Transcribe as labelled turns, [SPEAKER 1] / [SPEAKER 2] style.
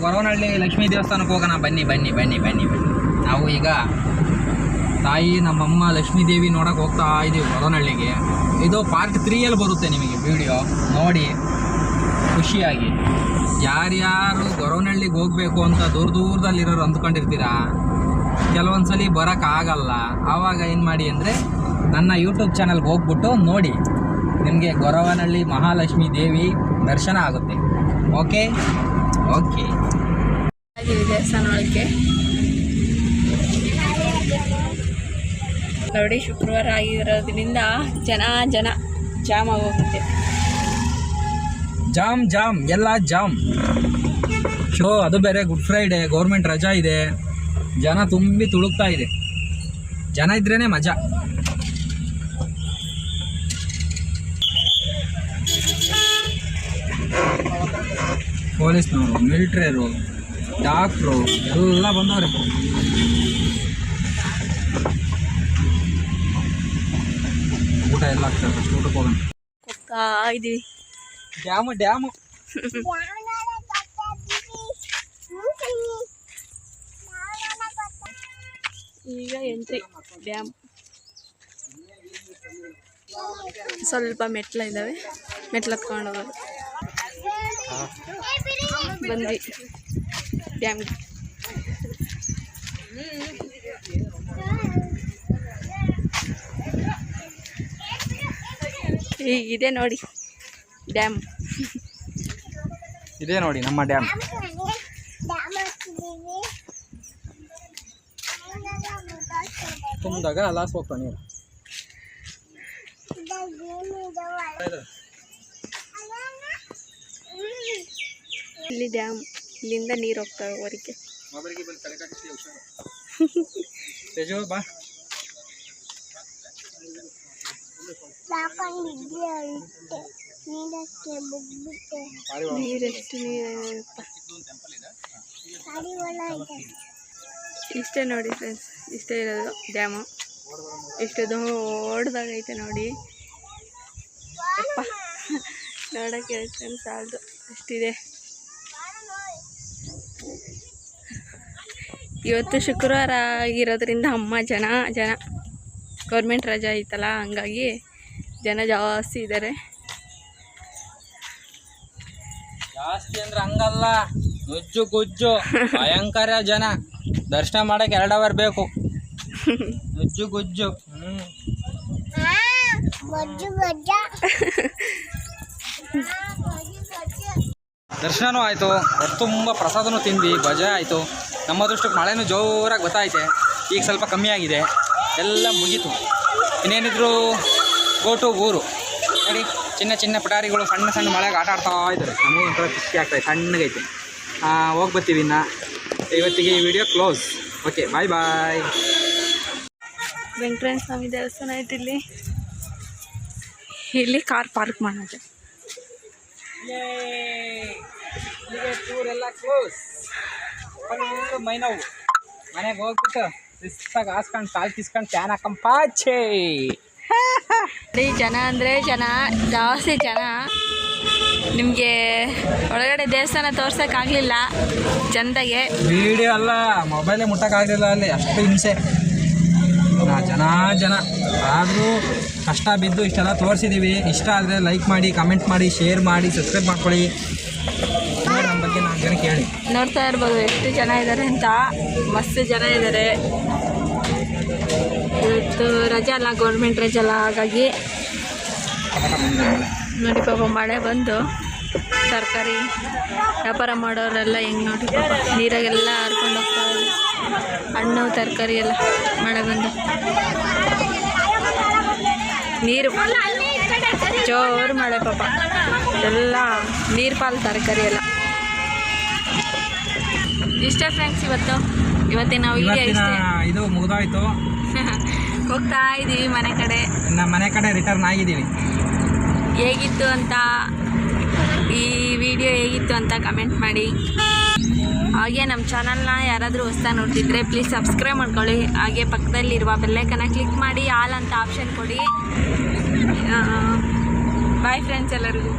[SPEAKER 1] ಗೊರವನಹಳ್ಳಿ ಲಕ್ಷ್ಮೀ ದೇವಸ್ಥಾನಕ್ಕೆ ಹೋಗೋಣ ಬನ್ನಿ ಬನ್ನಿ ಬನ್ನಿ ಬನ್ನಿ ಬನ್ನಿ. ನಾವು ಈಗ ತಾಯಿ ನಮ್ಮಮ್ಮ ಲಕ್ಷ್ಮೀ ದೇವಿ ನೋಡೋಕೆ ಹೋಗ್ತಾ ಇದ್ದೀವಿ ಗೊರವನಹಳ್ಳಿಗೆ. ಇದು ಪಾರ್ಟ್ 3ಯಲ್ಲಿ ಬರುತ್ತೆ ನಿಮಗೆ ವಿಡಿಯೋ ನೋಡಿ ಖುಷಿಯಾಗಿ. ಯಾರ್ಯಾರು ಗೊರವನಹಳ್ಳಿಗೆ ಹೋಗಬೇಕು ಅಂತ ದೂರದಲ್ಲಿರೋರು ಅಂದ್ಕೊಂಡಿರ್ತೀರಾ, ಕೆಲವೊಂದ್ಸಲಿ ಬರೋಕ್ಕಾಗಲ್ಲ. ಆವಾಗ ಏನು ಮಾಡಿ ಅಂದರೆ ನನ್ನ ಯೂಟ್ಯೂಬ್ ಚಾನಲ್ಗೆ ಹೋಗ್ಬಿಟ್ಟು ನೋಡಿ, ನಿಮಗೆ ಗೊರವನಹಳ್ಳಿ ಮಹಾಲಕ್ಷ್ಮೀ ದೇವಿ ದರ್ಶನ ಆಗುತ್ತೆ. Okay okay.
[SPEAKER 2] ದೇವಸ್ಥಾನ ಒಳಗೆ ನೋಡಿ, ಶುಕ್ರವಾರ ಆಗಿರೋದ್ರಿಂದ ಜಾಮ್ ಆಗೋಗುತ್ತೆ.
[SPEAKER 1] ಜಾಮ್ ಎಲ್ಲ ಜಾಮ್. ಅದು ಬೇರೆ ಗುಡ್ ಫ್ರೈಡೆ, ಗೌರ್ಮೆಂಟ್ ರಜಾ ಇದೆ, ಜನ ತುಂಬಿ ತುಳುಕ್ತಾ ಇದೆ. ಜನ ಇದ್ರೇ ಮಜಾ. ಪೊಲೀಸ್ನವರು, ಮಿಲಿಟ್ರಿಯರು, ಡಾಕ್ಟ್ರು ಎಲ್ಲ ಬಂದವ್ರೆ. ಊಟ ಎಲ್ಲ ಆಗ್ತದೆ. ಫಸ್ಟ್ ಊಟಕ್ಕೆ ಹೋಗೋಣ.
[SPEAKER 2] ಇದೀವಿ
[SPEAKER 1] ಡ್ಯಾಮು
[SPEAKER 2] ಈಗ ಎಂಟ್ರಿ. ಡ್ಯಾಮ್ ಸ್ವಲ್ಪ ಮೆಟ್ಲ ಇದ್ದಾವೆ, ಮೆಟ್ಲು ಹತ್ಕೊಂಡು ಹೋಗೋದು. ಬಂದ್ವಿ ಡ್ಯಾಮ್ಗೆ. ಹೀಗಿದೆ ನೋಡಿ ಡ್ಯಾಮ್.
[SPEAKER 1] ಇದೇ ನೋಡಿ ನಮ್ಮ ಡ್ಯಾಮ್. ತುಂಬಿದಾಗ ಲಾಸ್ ಹೋಗ್ತಾನೆ ನೀರು.
[SPEAKER 2] ಇಲ್ಲಿ ಡ್ಯಾಮ್, ಇಲ್ಲಿಂದ ನೀರು ಹೋಗ್ತವೆ ಹೊರಗೆ.
[SPEAKER 1] ಬಾ.
[SPEAKER 2] ನೀರೆಷ್ಟು ಇಷ್ಟೇ ನೋಡಿ ಫ್ರೆಂಡ್ಸ್, ಇಷ್ಟೇ ಇರೋದು ಡ್ಯಾಮು. ಎಷ್ಟು ದೊಡ್ಡದಾಗೈತೆ ನೋಡಿ. ನೋಡೋಕ್ಕೆ ಫ್ರೆಂಡ್ಸ್ ಸಾಲದು ಅಷ್ಟಿದೆ. ಇವತ್ತು ಶುಕ್ರವಾರ ಆಗಿರೋದ್ರಿಂದ ಅಮ್ಮ ಜನ ಗೌರ್ಮೆಂಟ್ ರಜಾ ಐತಲ್ಲ, ಹಂಗಾಗಿ ಜನ ಜಾಸ್ತಿ ಇದ್ದಾರೆ.
[SPEAKER 1] ಜಾಸ್ತಿ ಅಂದ್ರೆ ಹಂಗಲ್ಲ, ನುಜ್ಜು ಗುಜ್ಜು ಭಯಂಕರ ಜನ. ದರ್ಶನ ಮಾಡಕ್ಕೆ 2 ಅವರ್ ಬೇಕು. ನುಜ್ಜು ಗುಜ್ಜು. ದರ್ಶನನೂ ಆಯಿತು, ತುಂಬ ಪ್ರಸಾದನೂ ತಿಂದು ಭಜೆ ಆಯಿತು. ನಮ್ಮ ಅದೃಷ್ಟಕ್ಕೆ ಮಳೆನೂ ಜೋರಾಗಿ ಗೊತ್ತಾಯ್ತೆ. ಈಗ ಸ್ವಲ್ಪ ಕಮ್ಮಿ ಆಗಿದೆ, ಎಲ್ಲ ಮುಗೀತು. ಇನ್ನೇನಿದ್ರು ಗೋಟು ಊರು ನೋಡಿ. ಚಿನ್ನ ಪಟಾರಿಗಳು ಸಣ್ಣ ಮಳೆಗೆ ಆಟ ಆಡ್ತಾ ಇದ್ದಾರೆ. ನಮಗೂ ಒಂಥರ ಖುಷಿ ಆಗ್ತಾಯಿದೆ, ತಣ್ಣಗೈತೆ. ಹೋಗಿ ಬರ್ತೀವಿ ಇನ್ನು. ಇವತ್ತಿಗೆ ಈ ವಿಡಿಯೋ ಕ್ಲೋಸ್. ಓಕೆ, ಬಾಯ್ ಬಾಯ್.
[SPEAKER 2] ವೆಂಕಟೇಶ್ವರ ಸ್ವಾಮಿ ದೇವಸ್ಥಾನ ಐತೆ ಇಲ್ಲಿ ಕಾರ್ ಪಾರ್ಕ್ ಮಾಡೋದು.
[SPEAKER 1] ಟೂರೆಲ್ಲ ಕ್ಲೋಸ್. ಮೈ ನೋವು. ಮನೆಗೆ ಹೋಗ್ಬಿಟ್ಟು ಶಿಸ್ತಾಗಿ ಹಾಸ್ಕೊಂಡು ಕಾಲು ಕಿಸ್ಕೊಂಡು ಫ್ಯಾನ್ ಹಾಕೊಂಪಾಚೆ.
[SPEAKER 2] ಜನ ಅಂದರೆ ಜಾಸ್ತಿ ಜನ. ನಿಮಗೆ ಒಳಗಡೆ ದೇವಸ್ಥಾನ ತೋರ್ಸೋಕ್ಕಾಗಲಿಲ್ಲ ಚಂದಾಗೆ.
[SPEAKER 1] ವಿಡಿಯೋ ಅಲ್ಲ, ಮೊಬೈಲೇ ಮುಟ್ಟೋಕ್ಕಾಗಲಿಲ್ಲ. ಅಲ್ಲಿ ಅಷ್ಟು ಹಿಂಸೆ. ಜನ ಆದರೂ ಕಷ್ಟ ಬಿದ್ದು ಇಷ್ಟೆಲ್ಲ ತೋರಿಸಿದ್ದೀವಿ. ಇಷ್ಟ ಆದರೆ ಲೈಕ್ ಮಾಡಿ, ಕಮೆಂಟ್ ಮಾಡಿ, ಶೇರ್ ಮಾಡಿ, ಸಬ್ಸ್ಕ್ರೈಬ್ ಮಾಡ್ಕೊಳ್ಳಿ. ನಮ್ಮ ಬಗ್ಗೆ 4 ಜನಕ್ಕೆ ಹೇಳಿ.
[SPEAKER 2] ನೋಡ್ತಾ ಇರ್ಬೋದು ಎಷ್ಟು ಜನ ಇದ್ದಾರೆ ಅಂತ. ಮಸ್ತ್ ಜನ ಇದ್ದಾರೆ. ಇವತ್ತು ರಜೆ ಅಲ್ಲ, ಗೌರ್ಮೆಂಟ್ ರಜೆ ಅಲ್ಲ, ಹಾಗಾಗಿ ನೋಡಿ ಪಾಪ ಮಳೆ ಬಂದು ತರಕಾರಿ ವ್ಯಾಪಾರ ಮಾಡೋರೆಲ್ಲ ಹೆಂಗೆ ನೋಡಿ ಪಾಪ ನೀರಾಗೆಲ್ಲ ಹರ್ಕೊಂಡು ಹೋಗ್ತಾರೆ. ಹಣ್ಣು ತರಕಾರಿ ಎಲ್ಲ ಮಳೆ ಬಂದು ನೀರು ಜೋರು ಮಳೆ ಪಾಪ ಎಲ್ಲ ನೀರು ಪಾಲು ತರಕಾರಿ ಎಲ್ಲ. ಇಷ್ಟೇ ಫ್ರೆಂಡ್ಸ್ ಇವತ್ತಿನ ವಿಡಿಯೋ ಇಷ್ಟೇ.
[SPEAKER 1] ಇದು ಮುಗಿದೋಯ್ತು.
[SPEAKER 2] ಹೋಗ್ತಾ ಇದ್ದೀವಿ ಮನೆ ಕಡೆ.
[SPEAKER 1] ನಮ್ಮ ಮನೆ ಕಡೆ ರಿಟರ್ನ್ ಆಗಿದ್ದೀವಿ.
[SPEAKER 2] ಹೇಗಿತ್ತು ಅಂತ, ಈ ವಿಡಿಯೋ ಹೇಗಿತ್ತು ಅಂತ ಕಮೆಂಟ್ ಮಾಡಿ. ಹಾಗೆ ನಮ್ಮ ಚಾನಲ್ನ ಯಾರಾದರೂ ಹೊಸ್ದಾಗಿ ನೋಡ್ತಿದ್ರೆ ಪ್ಲೀಸ್ ಸಬ್ಸ್ಕ್ರೈಬ್ ಮಾಡ್ಕೊಳ್ಳಿ. ಹಾಗೆ ಪಕ್ಕದಲ್ಲಿರುವ ಬೆಲ್ಲೈಕನ್ನ ಕ್ಲಿಕ್ ಮಾಡಿ ಆಲ್ ಅಂತ ಆಪ್ಷನ್ ಕೊಡಿ. ಬಾಯ್ ಫ್ರೆಂಡ್ಸ್ ಎಲ್ಲರಿಗೂ.